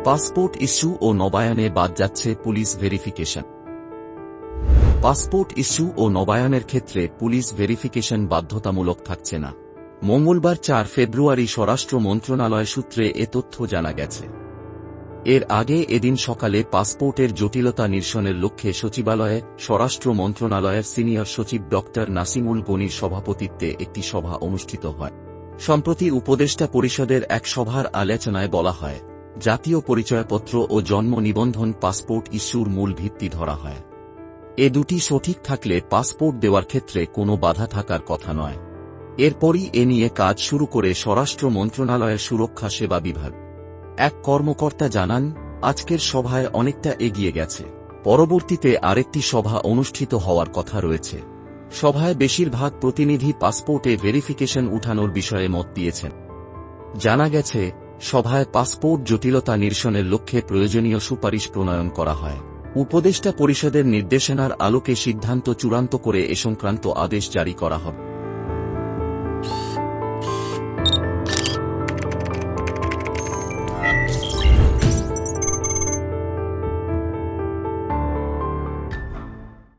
Passport issue ও নবায়নে বাদ যাচ্ছে police verification. Passport issue ও নবায়নের ক্ষেত্রে পুলিশ ভেরিফিকেশন বাধ্যতামূলক থাকছে না। মঙ্গলবার 4 ফেব্রুয়ারি স্বরাষ্ট্র মন্ত্রণালয় সূত্রে এ তথ্য জানা গেছে। এর আগে এদিন সকালে পাসপোর্টের জটিলতা নিরসনের লক্ষ্যে সচিবালয়ে স্বরাষ্ট্র মন্ত্রণালয়ের সিনিয়র সচিব ড নাসিমুল গনির সভাপতিত্বে একটি সভা অনুষ্ঠিত হয়। সম্প্রতি উপদেষ্টা পরিষদের এক সভার আলোচনায় বলা হয়, জাতীয় পরিচয়পত্র ও জন্ম নিবন্ধন পাসপোর্ট ইস্যুর মূল ভিত্তি ধরা হয়। এ দুটি সঠিক থাকলে পাসপোর্ট দেওয়ার ক্ষেত্রে কোনো বাধা থাকার কথা নয়। এরপরই এ নিয়ে কাজ শুরু করে স্বরাষ্ট্র মন্ত্রণালয়ের সুরক্ষা সেবা বিভাগ। এক কর্মকর্তা জানান, আজকের সভায় অনেকটা এগিয়ে গেছে। পরবর্তীতে আরেকটি সভা অনুষ্ঠিত হওয়ার কথা রয়েছে। সভায় বেশিরভাগ প্রতিনিধি পাসপোর্টে ভেরিফিকেশন উঠানোর বিষয়ে মত দিয়েছেন। জানা গেছে, সভায় পাসপোর্ট জটিলতা নিরসনের লক্ষ্যে প্রয়োজনীয় সুপারিশ প্রণয়ন করা হয়। উপদেষ্টা পরিষদের নির্দেশনার আলোকে সিদ্ধান্ত চূড়ান্ত করে এ সংক্রান্ত আদেশ জারি করা হবে।